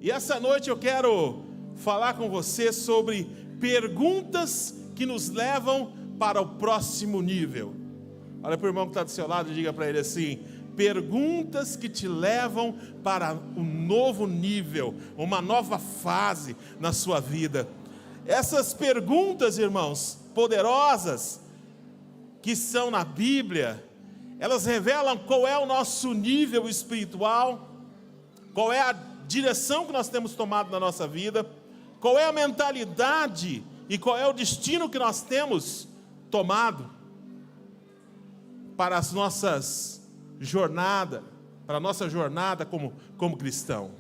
E essa noite eu quero falar com você sobre perguntas que nos levam para o próximo nível. Olha para o irmão que está do seu lado e diga para ele assim: perguntas que te levam para um novo nível, uma nova fase na sua vida. Essas perguntas, irmãos, poderosas, que são na Bíblia, elas revelam qual é o nosso nível espiritual, qual é a direção que nós temos tomado na nossa vida, qual é a mentalidade e qual é o destino que nós temos tomado para as nossas jornadas, para a nossa jornada como cristão.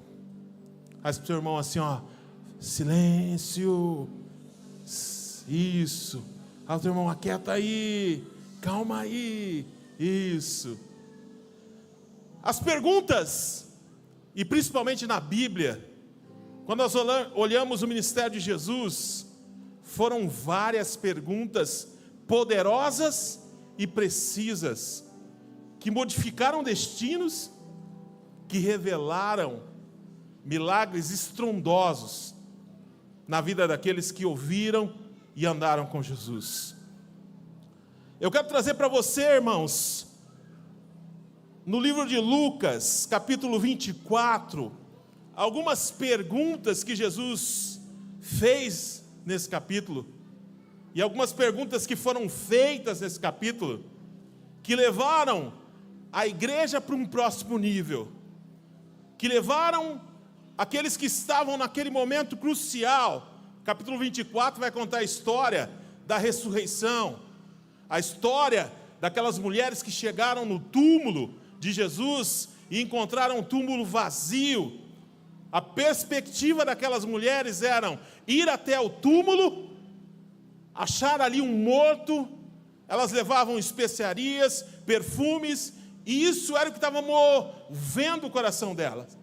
Faz para o seu irmão assim, ó, silêncio, isso. Fala para o seu irmão, aquieta aí, calma aí, isso. As perguntas, e principalmente na Bíblia, quando nós olhamos o ministério de Jesus, foram várias perguntas poderosas e precisas, que modificaram destinos, que revelaram milagres estrondosos na vida daqueles que ouviram e andaram com Jesus. Eu quero trazer para você, irmãos, no livro de Lucas, capítulo 24, algumas perguntas que Jesus fez nesse capítulo, e algumas perguntas que foram feitas nesse capítulo, que levaram a igreja para um próximo nível, que levaram aqueles que estavam naquele momento crucial. Capítulo 24 vai contar a história da ressurreição, a história daquelas mulheres que chegaram no túmulo de Jesus e encontraram um túmulo vazio. A perspectiva daquelas mulheres era ir até o túmulo, achar ali um morto. Elas levavam especiarias, perfumes, e isso era o que estava movendo o coração delas.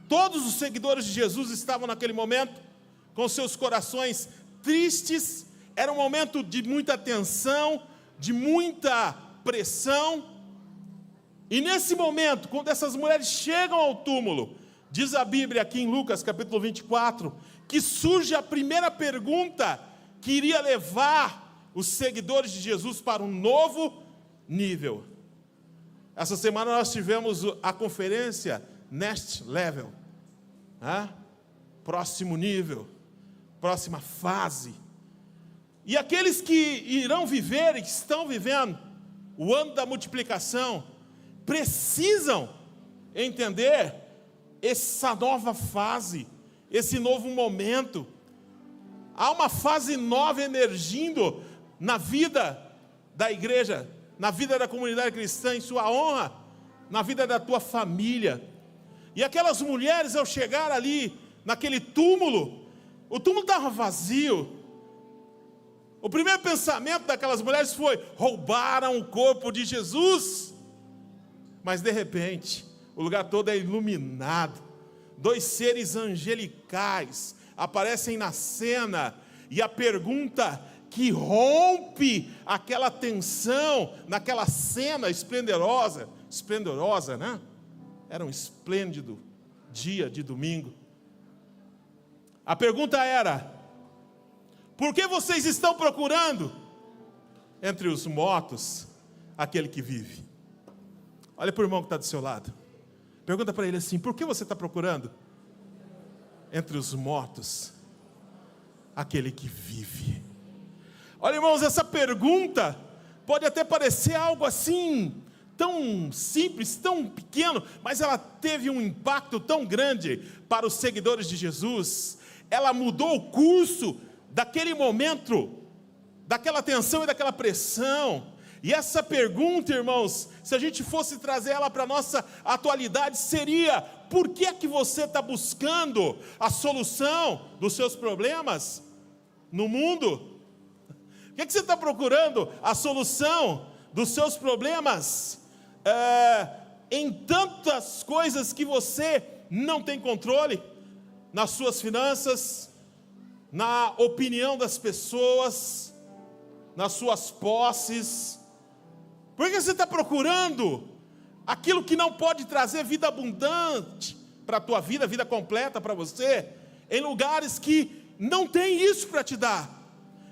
Todos os seguidores de Jesus estavam naquele momento com seus corações tristes. Era um momento de muita tensão, de muita pressão. E nesse momento, quando essas mulheres chegam ao túmulo, diz a Bíblia aqui em Lucas capítulo 24, que surge a primeira pergunta que iria levar os seguidores de Jesus para um novo nível. Essa semana nós tivemos a conferência Next Level, próximo nível, próxima fase. E aqueles que irão viver e que estão vivendo o ano da multiplicação, precisam entender essa nova fase, esse novo momento. Há uma fase nova emergindo na vida da igreja, na vida da comunidade cristã, em sua honra, na vida da tua família. E aquelas mulheres, ao chegar ali, naquele túmulo, o túmulo estava vazio. O primeiro pensamento daquelas mulheres foi: roubaram o corpo de Jesus. Mas de repente, o lugar todo é iluminado. Dois seres angelicais aparecem na cena, e a pergunta que rompe aquela tensão naquela cena esplendorosa, né? Era um esplêndido dia de domingo. A pergunta era: por que vocês estão procurando entre os mortos aquele que vive? Olha para o irmão que está do seu lado. Pergunta para ele assim: por que você está procurando entre os mortos aquele que vive? Olha, irmãos, essa pergunta pode até parecer algo assim, tão simples, tão pequeno, mas ela teve um impacto tão grande para os seguidores de Jesus. Ela mudou o curso daquele momento, daquela tensão e daquela pressão. E essa pergunta, irmãos, se a gente fosse trazer ela para a nossa atualidade, seria: por que é que você está buscando a solução dos seus problemas no mundo? Por que é que você está procurando a solução dos seus problemas em tantas coisas que você não tem controle? Nas suas finanças, na opinião das pessoas, nas suas posses. Por que você está procurando aquilo que não pode trazer vida abundante para a tua vida, vida completa para você, em lugares que não tem isso para te dar,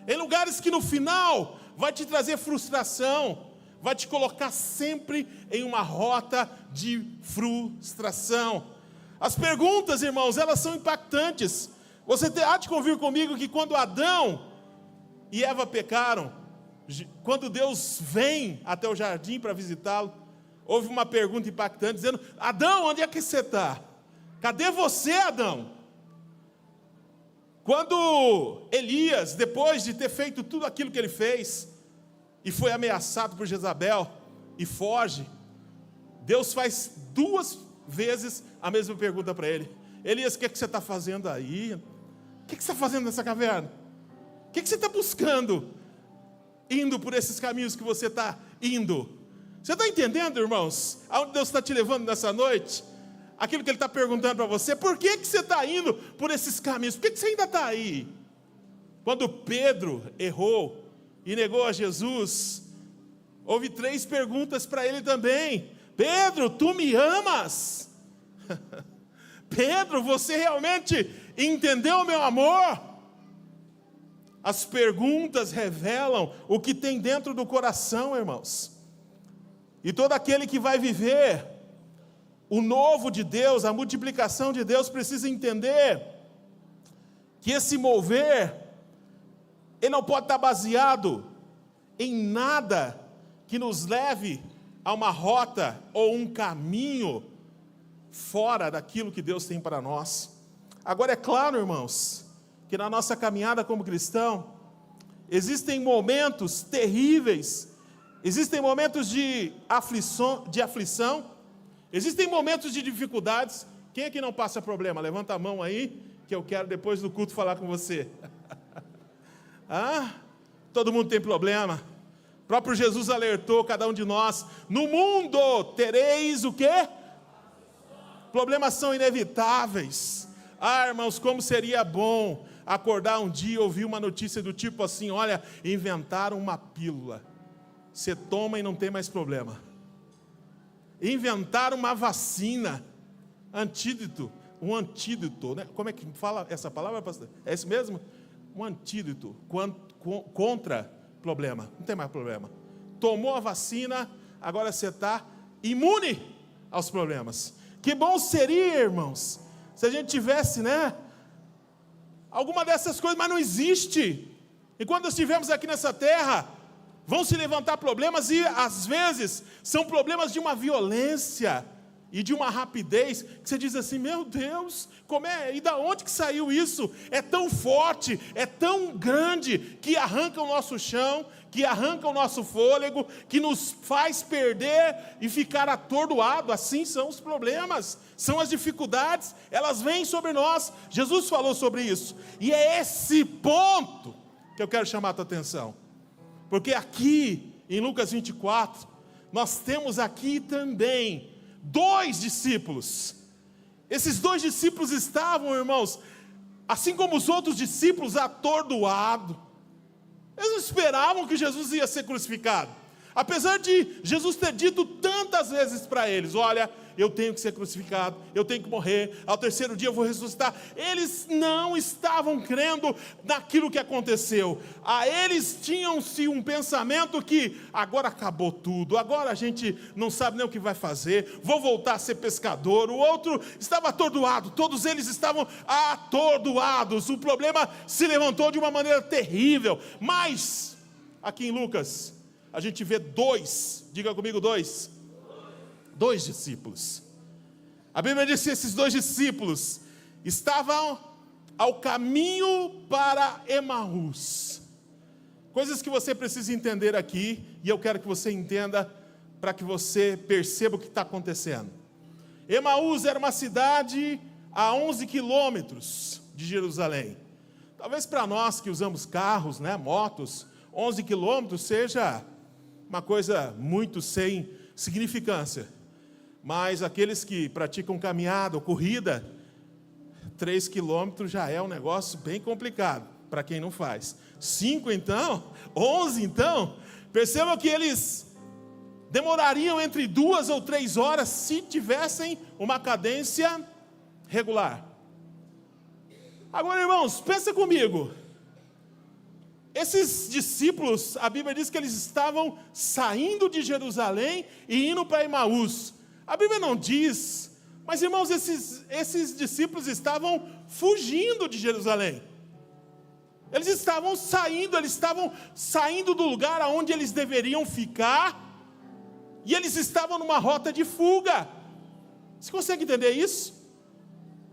em lugares que no final vai te trazer frustração, vai te colocar sempre em uma rota de frustração. As perguntas, irmãos, elas são impactantes. Você há de convir comigo que quando Adão e Eva pecaram, quando Deus vem até o jardim para visitá-lo, houve uma pergunta impactante, dizendo: Adão, onde é que você está? Cadê você, Adão? Quando Elias, depois de ter feito tudo aquilo que ele fez, e foi ameaçado por Jezabel, e foge, Deus faz 2 vezes a mesma pergunta para ele: Elias, o que você está fazendo aí? O que você está fazendo nessa caverna? O que você está buscando, indo por esses caminhos que você está indo? Você está entendendo, irmãos, aonde Deus está te levando nessa noite? Aquilo que Ele está perguntando para você: por que você está indo por esses caminhos? Por que você ainda está aí? Quando Pedro errou e negou a Jesus, houve 3 perguntas para ele também: Pedro, tu me amas? Pedro, você realmente entendeu o meu amor? As perguntas revelam o que tem dentro do coração, irmãos. E todo aquele que vai viver o novo de Deus, a multiplicação de Deus, precisa entender que esse mover, ele não pode estar baseado em nada que nos leve a uma rota ou um caminho fora daquilo que Deus tem para nós. Agora, é claro, irmãos, que na nossa caminhada como cristão, existem momentos terríveis, existem momentos de aflição, existem momentos de dificuldades. Quem é que não passa problema? Levanta a mão aí, que eu quero depois do culto falar com você. Todo mundo tem problema. O próprio Jesus alertou cada um de nós: no mundo tereis o quê? Problemas são inevitáveis. Irmãos, como seria bom acordar um dia e ouvir uma notícia do tipo assim: olha, inventaram uma pílula, você toma e não tem mais problema. Inventaram uma vacina, um antídoto, né? Como é que fala essa palavra, pastor? É isso mesmo? Um antídoto contra problema, não tem mais problema. Tomou a vacina, agora você está imune aos problemas. Que bom seria, irmãos, se a gente tivesse, né, alguma dessas coisas, mas não existe. E quando estivermos aqui nessa terra, vão se levantar problemas, e às vezes são problemas de uma violência e de uma rapidez, que você diz assim: meu Deus, como é? E da onde que saiu isso? É tão forte, é tão grande, que arranca o nosso chão, que arranca o nosso fôlego, que nos faz perder e ficar atordoado. Assim são os problemas, são as dificuldades, elas vêm sobre nós. Jesus falou sobre isso, e é esse ponto que eu quero chamar a tua atenção, porque aqui em Lucas 24, nós temos aqui também 2 discípulos. Esses 2 discípulos estavam, irmãos, assim como os outros discípulos, atordoados. Eles não esperavam que Jesus ia ser crucificado. Apesar de Jesus ter dito tantas vezes para eles: olha, eu tenho que ser crucificado, eu tenho que morrer, ao 3º dia eu vou ressuscitar. Eles não estavam crendo naquilo que aconteceu. Eles tinham-se um pensamento que agora acabou tudo, agora a gente não sabe nem o que vai fazer, vou voltar a ser pescador. O outro estava atordoado, todos eles estavam atordoados. O problema se levantou de uma maneira terrível. Mas aqui em Lucas a gente vê 2, diga comigo, 2 discípulos. A Bíblia diz que esses 2 discípulos estavam ao caminho para Emaús. Coisas que você precisa entender aqui, e eu quero que você entenda, para que você perceba o que está acontecendo. Emaús era uma cidade a 11 quilômetros de Jerusalém. Talvez para nós que usamos carros, né, motos, 11 quilômetros seja uma coisa muito sem significância. Mas aqueles que praticam caminhada ou corrida, 3 quilômetros já é um negócio bem complicado para quem não faz. 5 então, 11 então, percebam que eles demorariam entre 2 ou 3 horas se tivessem uma cadência regular. Agora, irmãos, pensa comigo. Esses discípulos, a Bíblia diz que eles estavam saindo de Jerusalém e indo para Emaús. A Bíblia não diz, mas irmãos, esses discípulos estavam fugindo de Jerusalém. Eles estavam saindo do lugar aonde eles deveriam ficar, e eles estavam numa rota de fuga. Você consegue entender isso?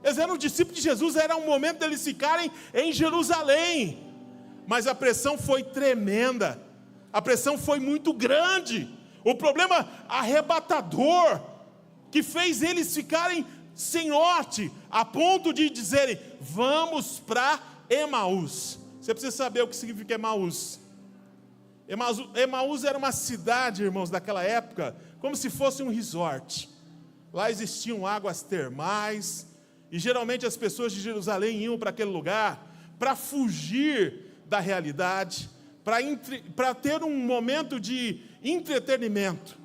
Eles eram discípulos de Jesus, era um momento deles ficarem em Jerusalém. Mas a pressão foi tremenda, a pressão foi muito grande, o problema arrebatador, que fez eles ficarem sem norte, a ponto de dizerem, vamos para Emaús. Você precisa saber o que significa Emaús. Emaús era uma cidade, irmãos, daquela época, como se fosse um resort. Lá existiam águas termais, e geralmente as pessoas de Jerusalém iam para aquele lugar, para fugir da realidade, para ter um momento de entretenimento,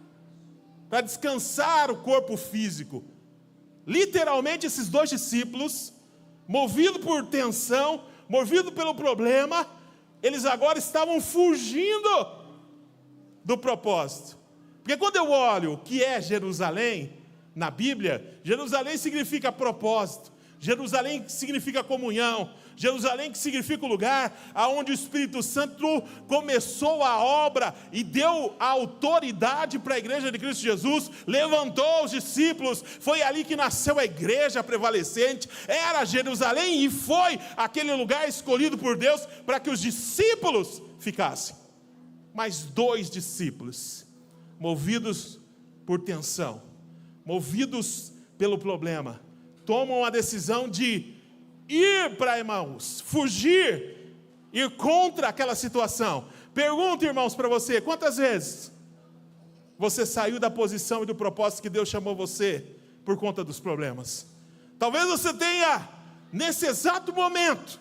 para descansar o corpo físico. Literalmente, esses dois discípulos, movidos por tensão, movidos pelo problema, eles agora estavam fugindo do propósito. Porque quando eu olho o que é Jerusalém, na Bíblia, Jerusalém significa propósito, Jerusalém significa comunhão, Jerusalém que significa o lugar onde o Espírito Santo começou a obra e deu a autoridade para a igreja de Cristo Jesus, levantou os discípulos, foi ali que nasceu a igreja prevalecente, era Jerusalém e foi aquele lugar escolhido por Deus para que os discípulos ficassem. Mas dois discípulos, movidos por tensão, movidos pelo problema, tomam a decisão de ir para Emaús, fugir, ir contra aquela situação. Pergunto, irmãos, para você, quantas vezes você saiu da posição e do propósito que Deus chamou você por conta dos problemas? Talvez você tenha, nesse exato momento,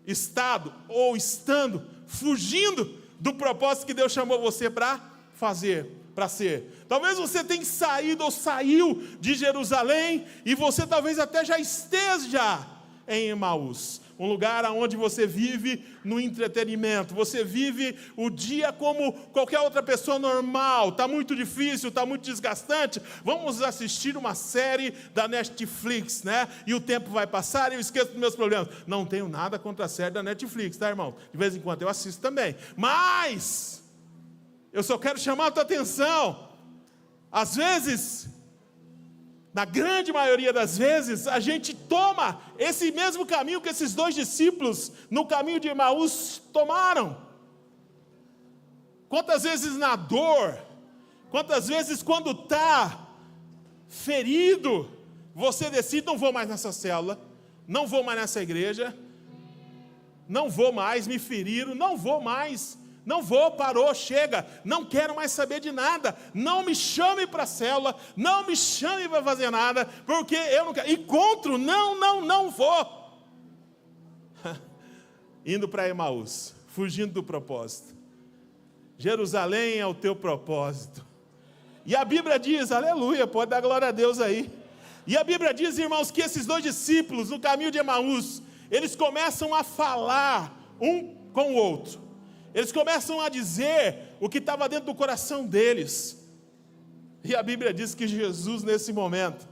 estado ou estando, fugindo do propósito que Deus chamou você para fazer, para ser. Talvez você tenha saído ou saiu de Jerusalém e você talvez até já esteja em Emaús, um lugar onde você vive no entretenimento, você vive o dia como qualquer outra pessoa normal, está muito difícil, está muito desgastante, vamos assistir uma série da Netflix, né? E o tempo vai passar e eu esqueço dos meus problemas. Não tenho nada contra a série da Netflix, tá, irmão? De vez em quando eu assisto também, mas eu só quero chamar a tua atenção. Às vezes, na grande maioria das vezes, a gente toma esse mesmo caminho que esses dois discípulos no caminho de Emaús tomaram. Quantas vezes na dor, quantas vezes quando está ferido, você decide, não vou mais nessa célula, não vou mais nessa igreja, não vou mais, me feriram, não vou mais. Não vou, parou, chega, não quero mais saber de nada, não me chame para a célula, não me chame para fazer nada, porque eu não quero, encontro, não vou. Indo para Emaús, fugindo do propósito. Jerusalém é o teu propósito. E a Bíblia diz, aleluia, pode dar glória a Deus aí. E a Bíblia diz, irmãos, que esses dois discípulos, no caminho de Emaús, eles começam a falar um com o outro. Eles começam a dizer o que estava dentro do coração deles. E a Bíblia diz que Jesus, nesse momento,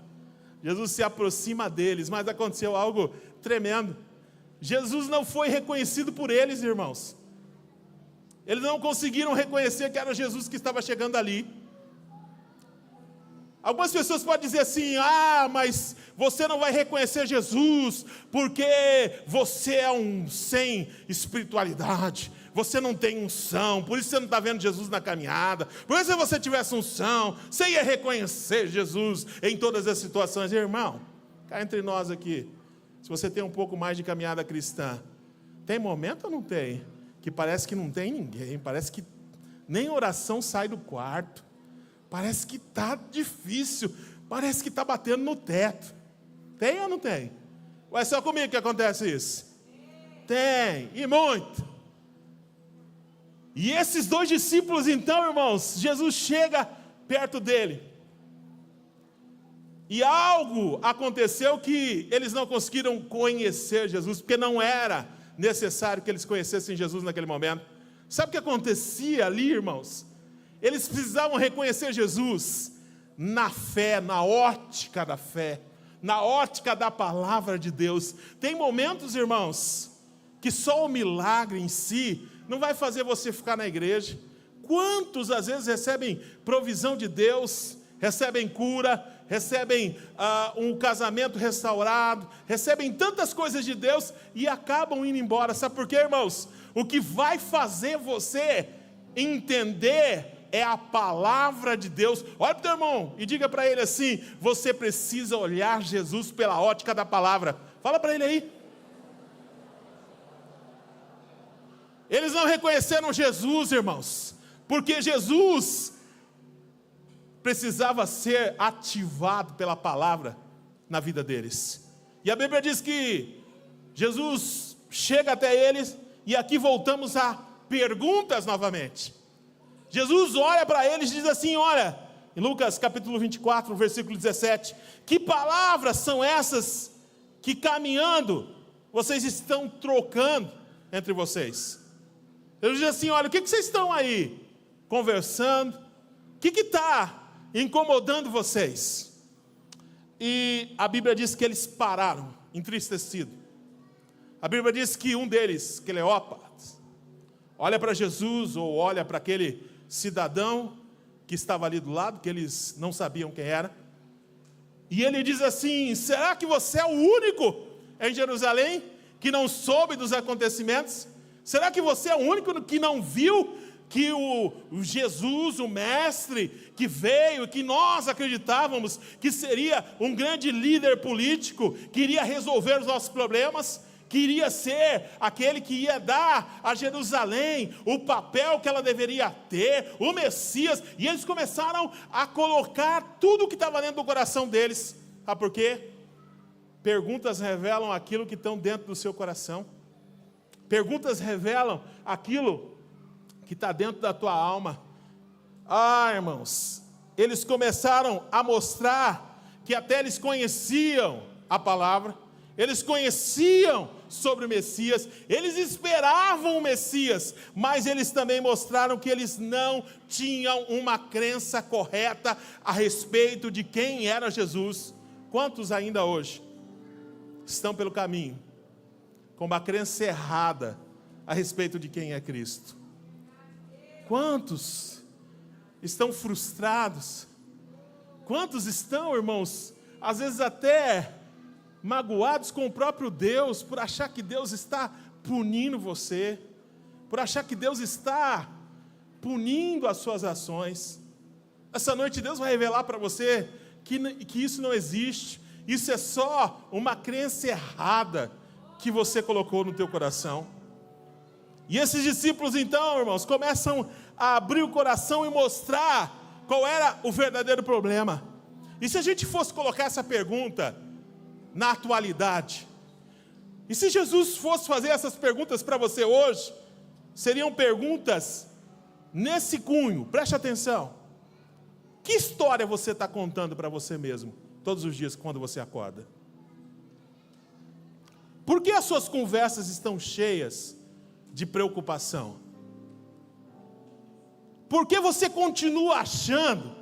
Jesus se aproxima deles, mas aconteceu algo tremendo. Jesus não foi reconhecido por eles, irmãos. Eles não conseguiram reconhecer que era Jesus que estava chegando ali. Algumas pessoas podem dizer assim, mas você não vai reconhecer Jesus, porque você é um sem espiritualidade, você não tem unção, por isso você não está vendo Jesus na caminhada, porque se você tivesse unção, você ia reconhecer Jesus em todas as situações. Irmão, cá entre nós aqui, se você tem um pouco mais de caminhada cristã, tem momento ou não tem? Que parece que não tem ninguém, parece que nem oração sai do quarto, parece que está difícil, parece que está batendo no teto. Tem ou não tem? Ou é só comigo que acontece isso? Tem, e muito. E esses dois discípulos então, irmãos, Jesus chega perto dele. E algo aconteceu que eles não conseguiram conhecer Jesus, porque não era necessário que eles conhecessem Jesus naquele momento. Sabe o que acontecia ali, irmãos? Eles precisavam reconhecer Jesus na fé, na ótica da fé, na ótica da palavra de Deus. Tem momentos, irmãos, que só o milagre em si não vai fazer você ficar na igreja. Quantos às vezes recebem provisão de Deus, recebem cura, recebem um casamento restaurado, recebem tantas coisas de Deus e acabam indo embora. Sabe por quê, irmãos? O que vai fazer você entender é a palavra de Deus. Olha para o teu irmão e diga para ele assim: você precisa olhar Jesus pela ótica da palavra. Fala para ele aí. Eles não reconheceram Jesus, irmãos, porque Jesus precisava ser ativado pela palavra na vida deles. E a Bíblia diz que Jesus chega até eles, e aqui voltamos a perguntas novamente. Jesus olha para eles e diz assim, olha, em Lucas capítulo 24, versículo 17, que palavras são essas que caminhando, vocês estão trocando entre vocês? Jesus diz assim, olha, o que vocês estão aí conversando? O que está incomodando vocês? E a Bíblia diz que eles pararam, entristecidos. A Bíblia diz que um deles, Cleópatra, olha para Jesus, ou olha para aquele cidadão que estava ali do lado, que eles não sabiam quem era, e ele diz assim, será que você é o único em Jerusalém que não soube dos acontecimentos? Será que você é o único que não viu que o Jesus, o mestre, que veio, que nós acreditávamos que seria um grande líder político, que iria resolver os nossos problemas, que iria ser aquele que ia dar a Jerusalém o papel que ela deveria ter, o Messias, e eles começaram a colocar tudo o que estava dentro do coração deles. Sabe por quê? Perguntas revelam aquilo que estão dentro do seu coração. Perguntas revelam aquilo que está dentro da tua alma. Irmãos, eles começaram a mostrar que até eles conheciam a palavra, eles conheciam sobre o Messias, eles esperavam o Messias, mas eles também mostraram que eles não tinham uma crença correta a respeito de quem era Jesus. Quantos ainda hoje estão pelo caminho com uma crença errada a respeito de quem é Cristo? Quantos estão frustrados? Quantos estão, irmãos, às vezes até magoados com o próprio Deus, por achar que Deus está punindo você, por achar que Deus está punindo as suas ações? Essa noite Deus vai revelar para você que isso não existe, isso é só uma crença errada que você colocou no teu coração. E esses discípulos então, irmãos, começam a abrir o coração e mostrar qual era o verdadeiro problema. E se a gente fosse colocar essa pergunta na atualidade, e se Jesus fosse fazer essas perguntas para você hoje, seriam perguntas nesse cunho, preste atenção. Que história você está contando para você mesmo, todos os dias quando você acorda? Por que as suas conversas estão cheias de preocupação? Por que você continua achando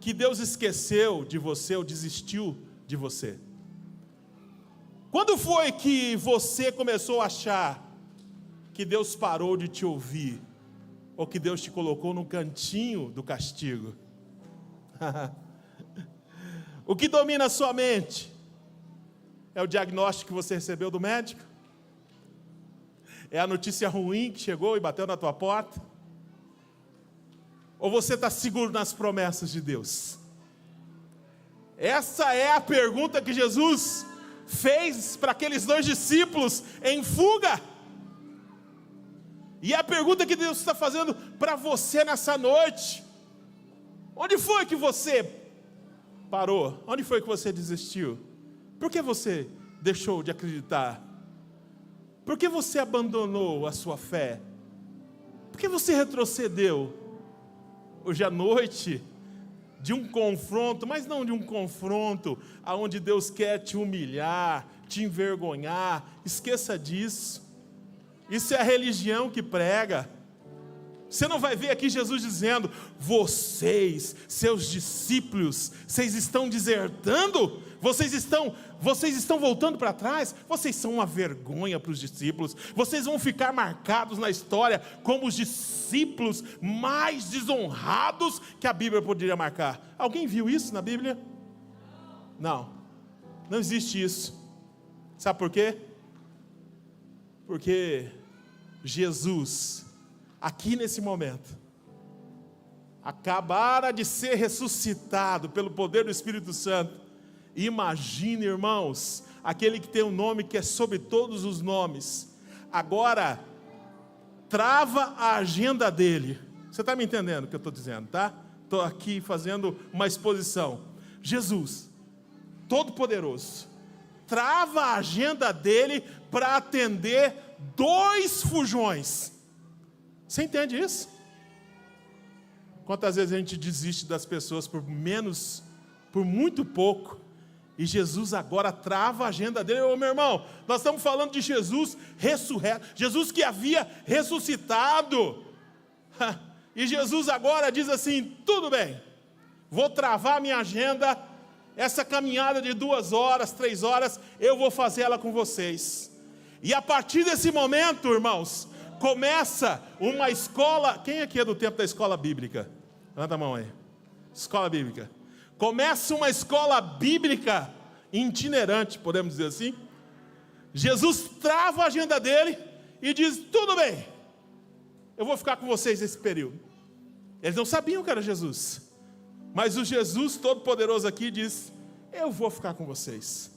que Deus esqueceu de você ou desistiu de você? Quando foi que você começou a achar que Deus parou de te ouvir? Ou que Deus te colocou no cantinho do castigo? O que domina a sua mente? É o diagnóstico que você recebeu do médico? É a notícia ruim que chegou e bateu na tua porta? Ou você está seguro nas promessas de Deus? Essa é a pergunta que Jesus fez para aqueles dois discípulos em fuga. E é a pergunta que Deus está fazendo para você nessa noite. Onde foi que você parou? Onde foi que você desistiu? Por que você deixou de acreditar? Por que você abandonou a sua fé? Por que você retrocedeu? Hoje à noite, de um confronto, mas não de um confronto aonde Deus quer te humilhar, te envergonhar. Esqueça disso. Isso é a religião que prega. Você não vai ver aqui Jesus dizendo: vocês, seus discípulos, vocês estão desertando? Vocês estão voltando para trás? Vocês são uma vergonha para os discípulos. Vocês vão ficar marcados na história como os discípulos mais desonrados que a Bíblia poderia marcar. Alguém viu isso na Bíblia? Não existe isso. Sabe por quê? Porque Jesus, aqui nesse momento, acabara de ser ressuscitado pelo poder do Espírito Santo. Imagine, irmãos, aquele que tem um nome que é sobre todos os nomes, agora trava a agenda dele. Você está me entendendo o que eu estou dizendo, tá? Estou aqui fazendo uma exposição. Jesus, Todo-Poderoso, trava a agenda dele para atender 2 fujões. Você entende isso? Quantas vezes a gente desiste das pessoas por muito pouco, e Jesus agora trava a agenda dele. Ô meu irmão, nós estamos falando de Jesus ressurreto, Jesus que havia ressuscitado, e Jesus agora diz assim: tudo bem, vou travar a minha agenda, essa caminhada de 2 horas, 3 horas, eu vou fazer ela com vocês. E a partir desse momento, irmãos, começa uma escola. Quem aqui é do tempo da escola bíblica? Levanta a mão aí. Escola bíblica. Começa uma escola bíblica itinerante, podemos dizer assim. Jesus trava a agenda dele e diz: tudo bem, eu vou ficar com vocês nesse período. Eles não sabiam que era Jesus, mas o Jesus Todo-Poderoso aqui diz: eu vou ficar com vocês.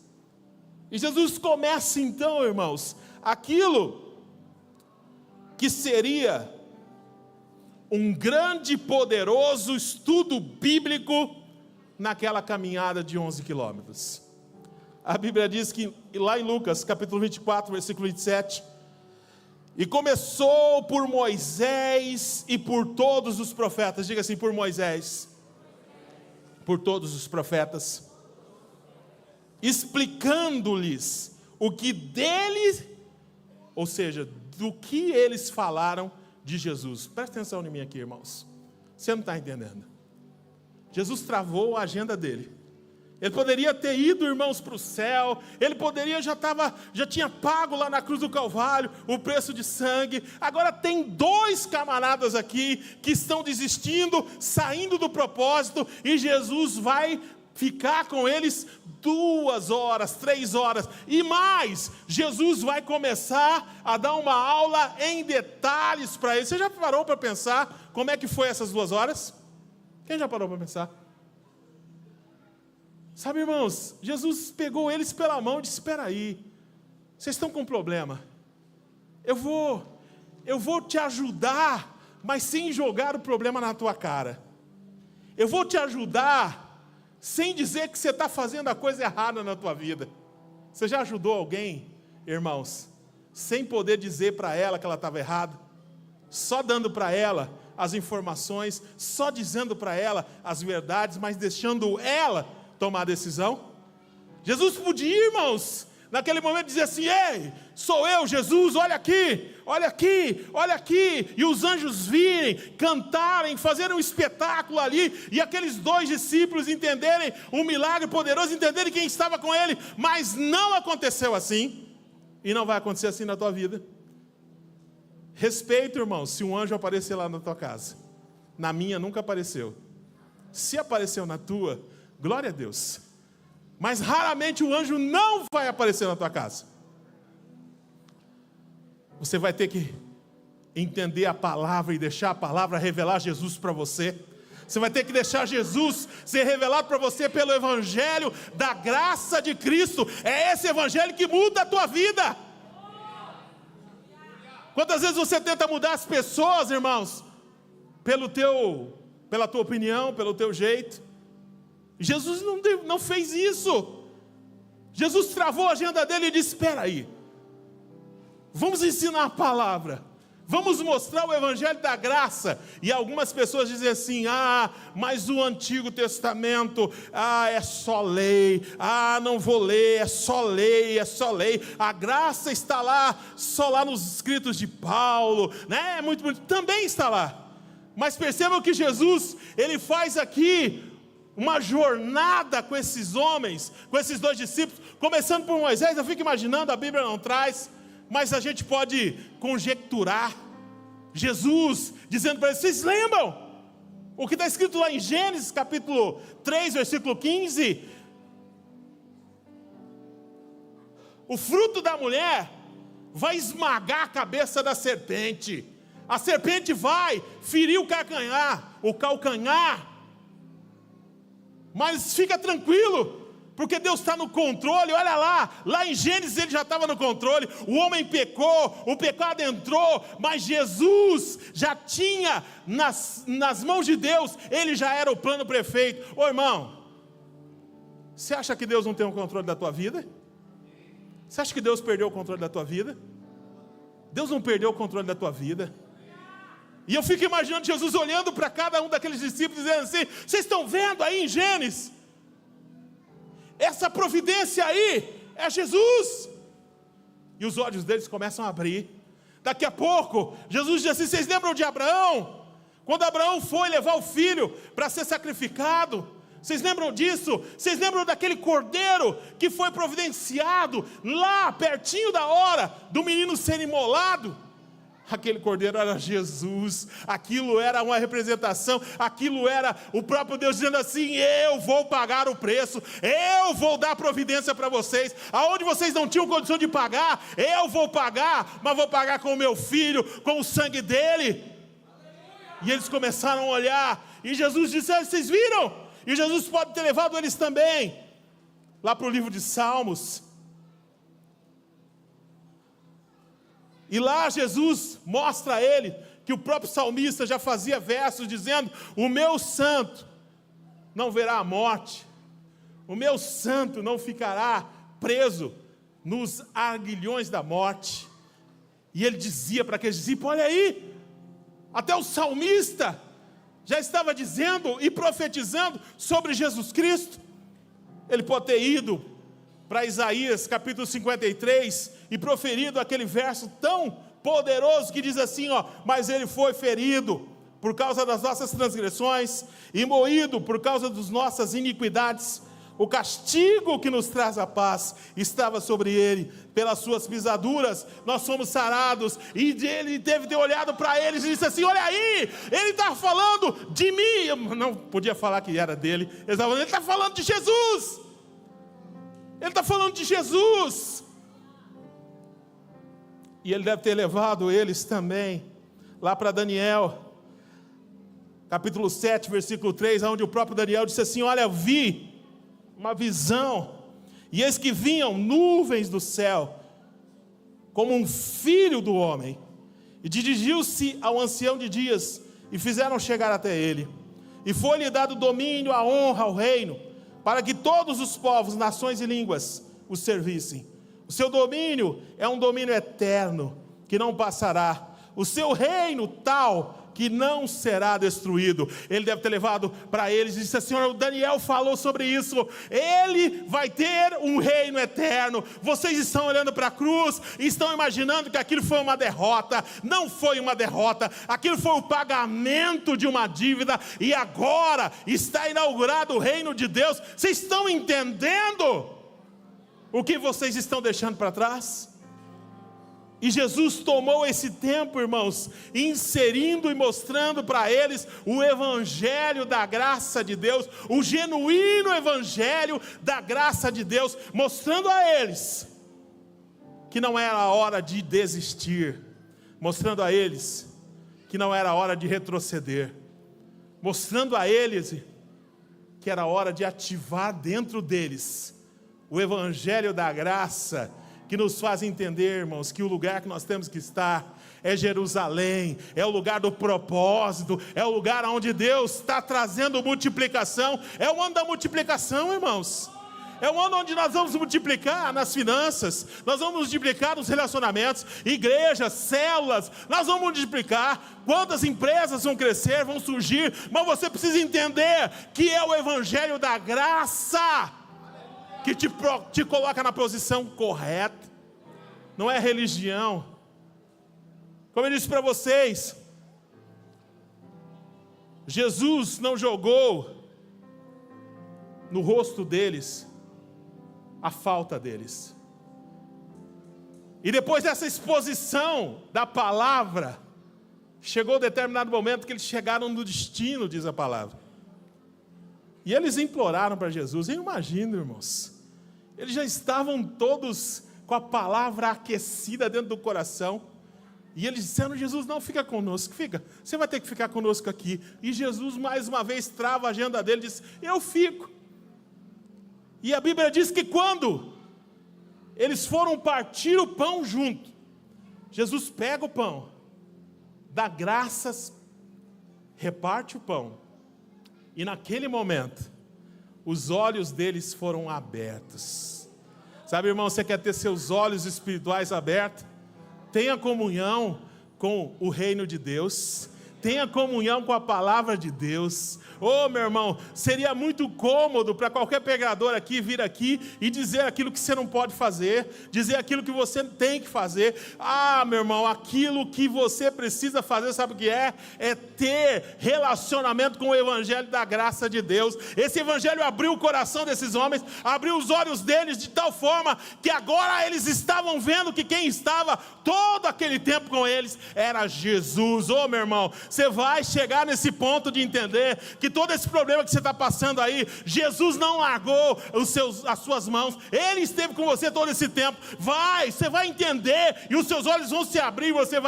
E Jesus começa então, irmãos, aquilo que seria um grande e poderoso estudo bíblico naquela caminhada de 11 quilômetros. A Bíblia diz que lá em Lucas, capítulo 24, versículo 27, e começou por Moisés e por todos os profetas. Diga assim: por Moisés, por todos os profetas, explicando-lhes o que deles, ou seja, do que eles falaram de Jesus. Presta atenção em mim aqui, irmãos. Você não está entendendo. Jesus travou a agenda dele. Ele poderia ter ido, irmãos, para o céu. Ele poderia, já tinha pago lá na cruz do Calvário o preço de sangue. Agora tem 2 camaradas aqui que estão desistindo, saindo do propósito, e Jesus vai ficar com eles 2 horas, 3 horas, e mais, Jesus vai começar a dar uma aula em detalhes para eles. Você já parou para pensar como é que foi essas 2 horas? Quem já parou para pensar? Sabe, irmãos, Jesus pegou eles pela mão e disse: espera aí, vocês estão com um problema, eu vou te ajudar, mas sem jogar o problema na tua cara. Eu vou te ajudar sem dizer que você está fazendo a coisa errada na tua vida. Você já ajudou alguém, irmãos, sem poder dizer para ela que ela estava errada? Só dando para ela as informações, só dizendo para ela as verdades, mas deixando ela tomar a decisão? Jesus podia, irmãos, naquele momento dizer assim: ei, sou eu, Jesus, olha aqui, olha aqui, olha aqui, e os anjos virem, cantarem, fazerem um espetáculo ali, e aqueles 2 discípulos entenderem um milagre poderoso, entenderem quem estava com ele. Mas não aconteceu assim, e não vai acontecer assim na tua vida. Respeito, irmão, se um anjo aparecer lá na tua casa. Na minha nunca apareceu. Se apareceu na tua, glória a Deus. Mas raramente o anjo não vai aparecer na tua casa. Você vai ter que entender a palavra e deixar a palavra revelar Jesus para você. Você vai ter que deixar Jesus ser revelado para você pelo evangelho da graça de Cristo. É esse evangelho que muda a tua vida. Quantas vezes você tenta mudar as pessoas, irmãos, pela tua opinião, pelo teu jeito? Jesus não fez isso. Jesus travou a agenda dele e disse: espera aí, vamos ensinar a palavra, Vamos mostrar o evangelho da graça. E algumas pessoas dizem assim: mas o Antigo Testamento, é só lei, não vou ler, é só lei, é só lei. A graça está lá, só lá nos escritos de Paulo, né? Muito bonito, também está lá. Mas percebam que Jesus, ele faz aqui uma jornada com esses homens, com esses 2 discípulos, começando por Moisés. Eu fico imaginando, a Bíblia não traz, mas a gente pode conjecturar. Jesus dizendo para eles: vocês lembram o que está escrito lá em Gênesis capítulo 3, versículo 15? O fruto da mulher vai esmagar a cabeça da serpente. A serpente vai ferir o calcanhar. Mas fica tranquilo, porque Deus está no controle. Olha lá em Gênesis ele já estava no controle. O homem pecou, o pecado entrou, mas Jesus já tinha nas mãos de Deus, ele já era o plano perfeito. Ô irmão, você acha que Deus não tem o controle da tua vida? Você acha que Deus perdeu o controle da tua vida? Deus não perdeu o controle da tua vida. E eu fico imaginando Jesus olhando para cada um daqueles discípulos, dizendo assim: vocês estão vendo aí em Gênesis? Essa providência aí é Jesus. E os olhos deles começam a abrir. Daqui a pouco, Jesus diz assim: vocês lembram de Abraão? Quando Abraão foi levar o filho para ser sacrificado, vocês lembram disso? Vocês lembram daquele cordeiro que foi providenciado lá pertinho da hora do menino ser imolado? Aquele cordeiro era Jesus, aquilo era uma representação, aquilo era o próprio Deus dizendo assim: eu vou pagar o preço, eu vou dar providência para vocês, aonde vocês não tinham condição de pagar, eu vou pagar, mas vou pagar com o meu filho, com o sangue dele. E eles começaram a olhar, e Jesus disse: vocês viram? E Jesus pode ter levado eles também, lá para o livro de Salmos. E lá Jesus mostra a ele que o próprio salmista já fazia versos dizendo: o meu santo não verá a morte, o meu santo não ficará preso nos aguilhões da morte. E ele dizia para aqueles discípulos: olha aí, até o salmista já estava dizendo e profetizando sobre Jesus Cristo. Ele pode ter ido para Isaías capítulo 53 e proferido aquele verso tão poderoso que diz assim: mas ele foi ferido por causa das nossas transgressões e moído por causa das nossas iniquidades. O castigo que nos traz a paz estava sobre ele, pelas suas pisaduras nós somos sarados. E ele deve ter olhado para eles e disse assim: olha aí, ele está falando de mim. Não podia falar que era dele, ele está falando de Jesus. Ele está falando de Jesus. E ele deve ter levado eles também lá para Daniel, capítulo 7, versículo 3, onde o próprio Daniel disse assim: olha, vi uma visão, e eis que vinham nuvens do céu, como um filho do homem, e dirigiu-se ao ancião de dias, e fizeram chegar até ele, e foi-lhe dado domínio, a honra, o reino, para que todos os povos, nações e línguas o servissem. O seu domínio é um domínio eterno, que não passará. O seu reino tal, que não será destruído. Ele deve ter levado para eles e disse assim: o Daniel falou sobre isso, ele vai ter um reino eterno. Vocês estão olhando para a cruz e estão imaginando que aquilo foi uma derrota. Não foi uma derrota, aquilo foi o pagamento de uma dívida, e agora está inaugurado o reino de Deus. Vocês estão entendendo o que vocês estão deixando para trás? E Jesus tomou esse tempo, irmãos, inserindo e mostrando para eles o evangelho da graça de Deus, o genuíno evangelho da graça de Deus, mostrando a eles que não era a hora de desistir, mostrando a eles que não era a hora de retroceder, mostrando a eles que era a hora de ativar dentro deles o evangelho da graça, que nos faz entender, irmãos, que o lugar que nós temos que estar é Jerusalém, é o lugar do propósito, é o lugar onde Deus está trazendo multiplicação, é o ano da multiplicação, irmãos. É um ano onde nós vamos multiplicar nas finanças, nós vamos multiplicar nos relacionamentos, igrejas, células, nós vamos multiplicar. Quantas empresas vão crescer, vão surgir, mas você precisa entender que é o evangelho da graça que te coloca na posição correta, não é religião. Como eu disse para vocês, Jesus não jogou no rosto deles a falta deles. E depois dessa exposição da palavra, chegou um determinado momento que eles chegaram no destino, diz a palavra. E eles imploraram para Jesus. Eu imagino, irmãos, eles já estavam todos com a palavra aquecida dentro do coração. E eles disseram: Jesus, não fica conosco, fica. Você vai ter que ficar conosco aqui. E Jesus mais uma vez trava a agenda dele e diz: eu fico. E a Bíblia diz que quando eles foram partir o pão junto, Jesus pega o pão, dá graças, reparte o pão. E naquele momento, os olhos deles foram abertos. Sabe, irmão, você quer ter seus olhos espirituais abertos? Tenha comunhão com o reino de Deus. Tenha comunhão com a palavra de Deus. Oh, meu irmão, seria muito cômodo para qualquer pregador aqui vir aqui e dizer aquilo que você não pode fazer, dizer aquilo que você tem que fazer. Ah, meu irmão, aquilo que você precisa fazer, sabe o que é? É ter relacionamento com o evangelho da graça de Deus. Esse evangelho abriu o coração desses homens, abriu os olhos deles de tal forma que agora eles estavam vendo que quem estava todo aquele tempo com eles era Jesus. Oh, meu irmão, você vai chegar nesse ponto de entender que todo esse problema que você está passando aí, Jesus não largou as suas mãos, Ele esteve com você todo esse tempo. Você vai entender, e os seus olhos vão se abrir, e você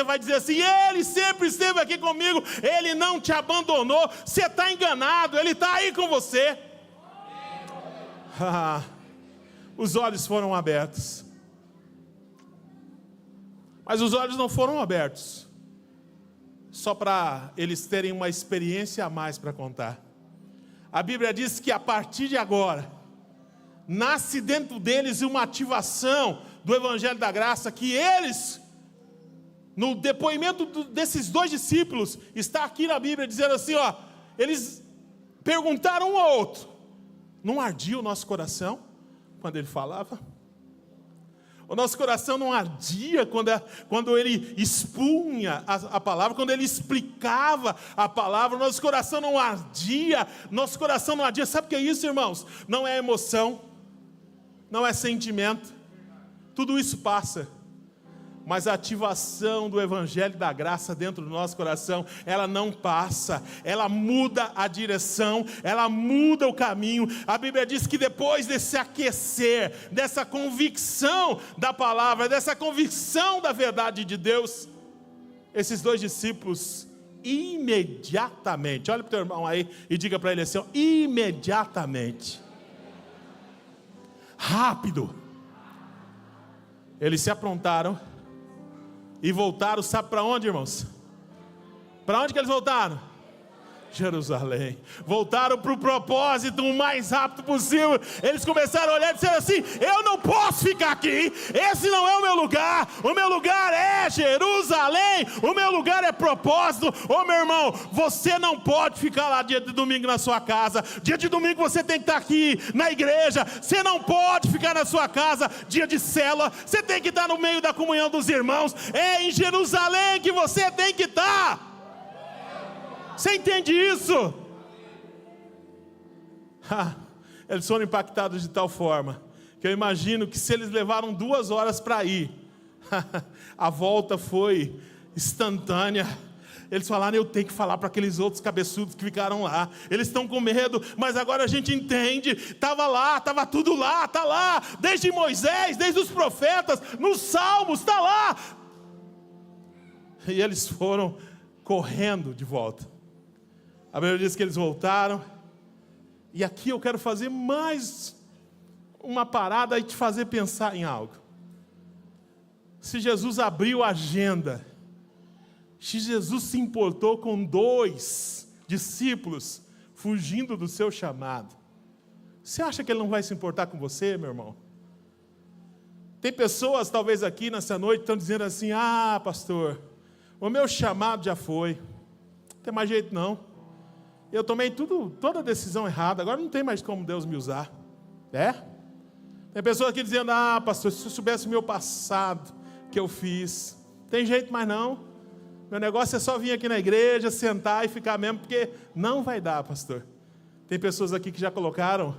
vai dizer assim: Ele sempre esteve aqui comigo, Ele não te abandonou. Você está enganado, Ele está aí com você. Os olhos foram abertos, mas os olhos não foram abertos só para eles terem uma experiência a mais para contar. A Bíblia diz que a partir de agora, nasce dentro deles uma ativação do Evangelho da Graça, que eles, no depoimento desses dois discípulos, está aqui na Bíblia dizendo assim, ó, eles perguntaram um ao outro: não ardia o nosso coração quando ele falava? O nosso coração não ardia quando ele expunha a palavra, quando ele explicava a palavra? O nosso coração não ardia, Sabe o que é isso, irmãos? Não é emoção, não é sentimento, tudo isso passa. Mas a ativação do Evangelho da Graça dentro do nosso coração, ela não passa, ela muda a direção, ela muda o caminho. A Bíblia diz que depois desse aquecer, dessa convicção da palavra, dessa convicção da verdade de Deus, esses dois discípulos imediatamente, olha para o teu irmão aí e diga para ele assim, ó, imediatamente, rápido, eles se aprontaram e voltaram, sabe para onde, irmãos? Para onde que eles voltaram? Jerusalém. Voltaram para o propósito o mais rápido possível. Eles começaram a olhar e disseram assim: eu não posso ficar aqui, esse não é o meu lugar é Jerusalém, o meu lugar é propósito. Ô meu irmão, você não pode ficar lá dia de domingo na sua casa, dia de domingo você tem que estar aqui na igreja, você não pode ficar na sua casa dia de célula, você tem que estar no meio da comunhão dos irmãos, é em Jerusalém que você tem que estar. Você entende isso? Eles foram impactados de tal forma que eu imagino que se eles levaram 2 horas para ir, a volta foi instantânea. Eles falaram: eu tenho que falar para aqueles outros cabeçudos que ficaram lá, eles estão com medo, mas agora a gente entende, estava lá, estava tudo lá, está lá, desde Moisés, desde os profetas, nos Salmos, está lá. E eles foram correndo de volta. A Bíblia diz que eles voltaram, e aqui eu quero fazer mais uma parada e te fazer pensar em algo. Se Jesus abriu a agenda, se Jesus se importou com 2 discípulos fugindo do seu chamado, Você acha que Ele não vai se importar com você, meu irmão? Tem pessoas, talvez aqui nessa noite, que estão dizendo assim: ah, pastor, o meu chamado já foi, não tem mais jeito não. Eu tomei toda a decisão errada, agora não tem mais como Deus me usar. Tem pessoas aqui dizendo: ah, pastor, se eu soubesse o meu passado, que eu fiz, tem jeito mais não. Meu negócio é só vir aqui na igreja, sentar e ficar mesmo, porque não vai dar, pastor. Tem pessoas aqui que já colocaram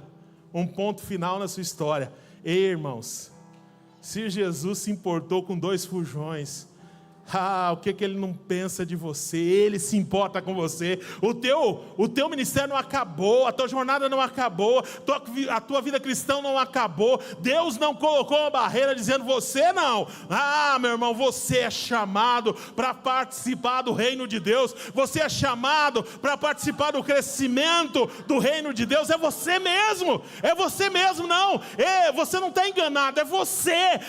um ponto final na sua história. Ei, irmãos, se Jesus se importou com 2 fujões, o que Ele não pensa de você? Ele se importa com você. O teu ministério não acabou, a tua jornada não acabou, a tua vida cristã não acabou. Deus não colocou uma barreira dizendo: você não. Meu irmão, você é chamado para participar do reino de Deus. Você é chamado para participar do crescimento do reino de Deus. É você mesmo, não. Você não está enganado, é você.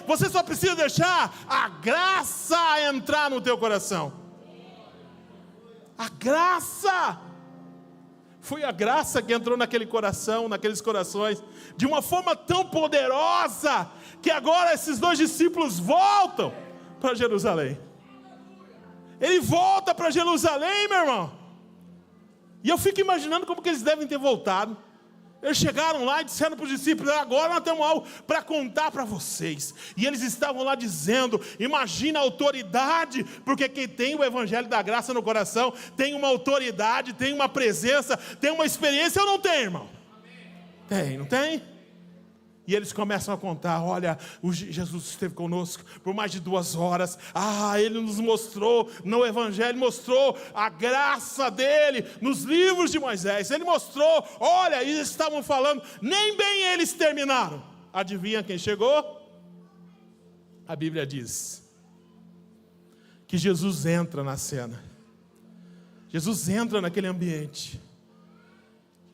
Você só precisa deixar a graça entrar no teu coração. A graça. Foi a graça que entrou naquele coração, naqueles corações, de uma forma tão poderosa, que agora esses 2 discípulos voltam para Jerusalém. Ele volta para Jerusalém, meu irmão. E eu fico imaginando como que eles devem ter voltado. Eles chegaram lá e disseram para os discípulos: agora nós temos algo para contar para vocês. E eles estavam lá dizendo: imagina a autoridade, porque quem tem o evangelho da graça no coração, tem uma autoridade, tem uma presença, tem uma experiência. Eu não tenho, irmão? Tem, não tem? E eles começam a contar: olha, Jesus esteve conosco por mais de 2 horas. Ele nos mostrou no evangelho, mostrou a graça dele nos livros de Moisés. Ele mostrou, olha, e eles estavam falando, nem bem eles terminaram. Adivinha quem chegou? A Bíblia diz que Jesus entra na cena. Jesus entra naquele ambiente.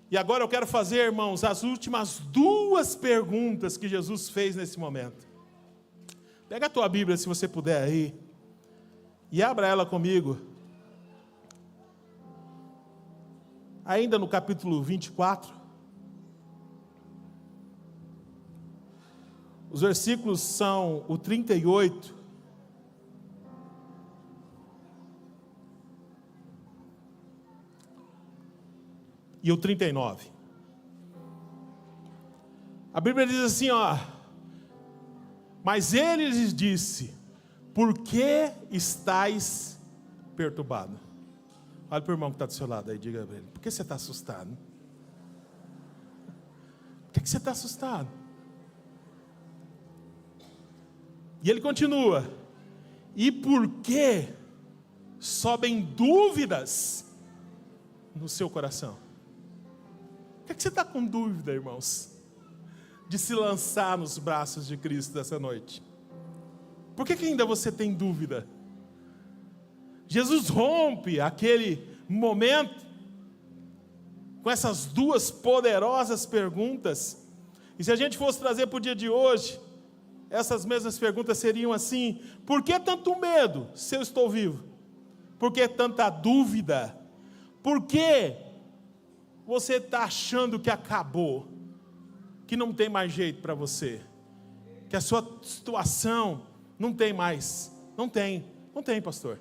E agora eu quero fazer, irmãos, as últimas 2 perguntas que Jesus fez nesse momento. Pega a tua Bíblia, se você puder aí, e abra ela comigo. Ainda no capítulo 24. Os versículos são o 38. E o 39. A Bíblia diz assim, mas ele lhes disse: por que estáis perturbados? Olha para o irmão que está do seu lado aí, diga para ele: por que você está assustado? Por que você está assustado? E ele continua: e por que sobem dúvidas no seu coração? Por que você está com dúvida, irmãos, de se lançar nos braços de Cristo dessa noite? Por que ainda você tem dúvida? Jesus rompe aquele momento com essas 2 poderosas perguntas. E se a gente fosse trazer para o dia de hoje, essas mesmas perguntas seriam assim: por que tanto medo se eu estou vivo? Por que tanta dúvida? Por que você está achando que acabou, que não tem mais jeito para você, que a sua situação não tem mais? Não tem, pastor.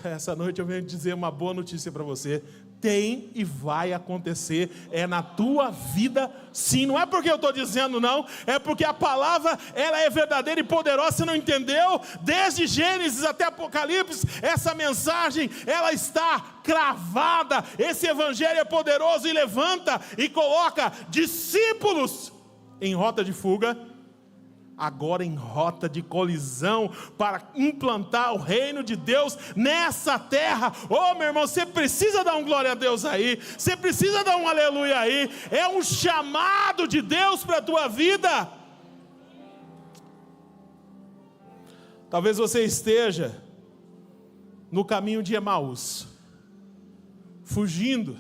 Essa noite eu venho dizer uma boa notícia para você: tem e vai acontecer, é na tua vida sim. Não é porque eu estou dizendo não, é porque a palavra, ela é verdadeira e poderosa. Você não entendeu? Desde Gênesis até Apocalipse, essa mensagem, ela está cravada. Esse evangelho é poderoso e levanta e coloca discípulos em rota de fuga, agora em rota de colisão, para implantar o reino de Deus nessa terra. Meu irmão, você precisa dar um glória a Deus aí, você precisa dar um aleluia aí. É um chamado de Deus para a tua vida. Talvez você esteja no caminho de Emaús, fugindo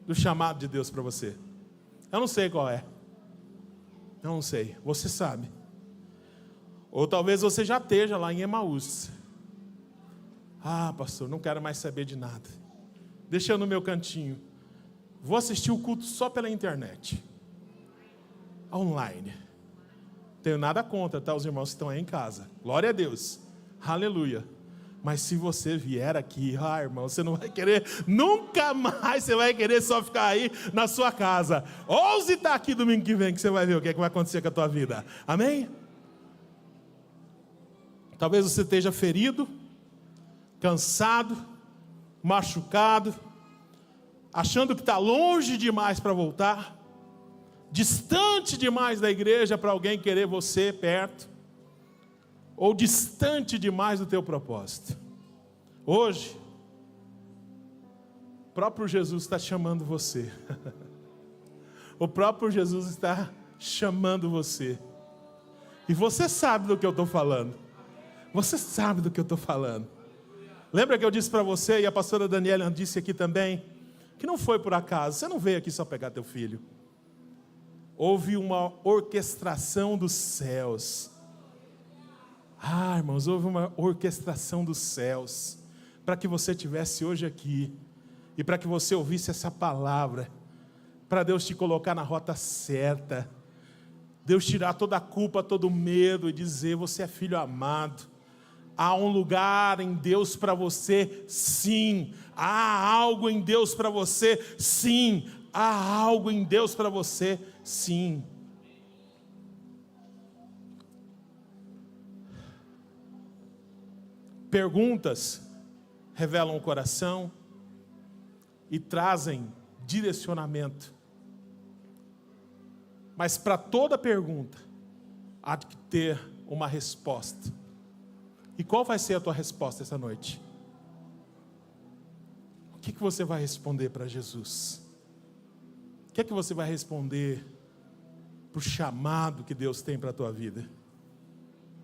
do chamado de Deus para você. Eu não sei qual é, eu não sei, você sabe. Ou talvez você já esteja lá em Emaús. Pastor, não quero mais saber de nada, deixa eu no meu cantinho. Vou assistir o culto só pela internet. Online. Tenho nada contra, tá? Os irmãos que estão aí em casa. Glória a Deus. Aleluia. Mas se você vier aqui, irmão, você não vai querer, nunca mais você vai querer só ficar aí na sua casa. Ouse estar aqui domingo que vem, que você vai ver o que é que vai acontecer com a tua vida. Amém? Talvez você esteja ferido, cansado, machucado, achando que está longe demais para voltar, distante demais da igreja para alguém querer você perto, ou distante demais do teu propósito. Hoje, o próprio Jesus está chamando você. O próprio Jesus está chamando você. E você sabe do que eu estou falando. Você sabe do que eu estou falando. Lembra que eu disse para você, e a pastora Daniela disse aqui também, que não foi por acaso. Você não veio aqui só pegar teu filho. Houve uma orquestração dos céus. Irmãos, houve uma orquestração dos céus para que você estivesse hoje aqui e para que você ouvisse essa palavra, para Deus te colocar na rota certa, Deus tirar toda a culpa, todo o medo e dizer: você é filho amado, há um lugar em Deus para você, sim, há algo em Deus para você, sim, há algo em Deus para você, sim. Perguntas revelam o coração e trazem direcionamento. Mas para toda pergunta, há de ter uma resposta. E qual vai ser a tua resposta essa noite? O que você vai responder para Jesus? O que você vai responder para o chamado que Deus tem para a tua vida?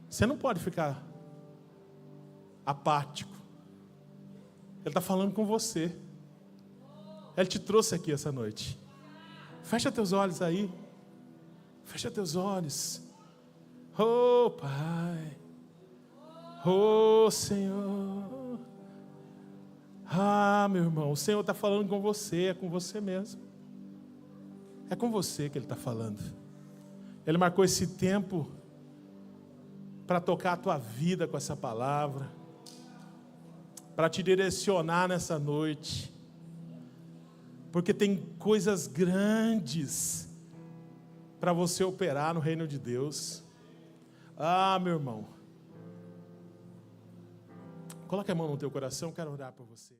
Você não pode ficar apático. Ele está falando com você. Ele te trouxe aqui essa noite. Fecha teus olhos aí. Fecha teus olhos. Oh Pai, oh Senhor. Meu irmão, o Senhor está falando com você. É com você mesmo. É com você que Ele está falando. Ele marcou esse tempo para tocar a tua vida com essa palavra, para te direcionar nessa noite, porque tem coisas grandes para você operar no reino de Deus. Meu irmão, coloque a mão no teu coração, eu quero orar por você.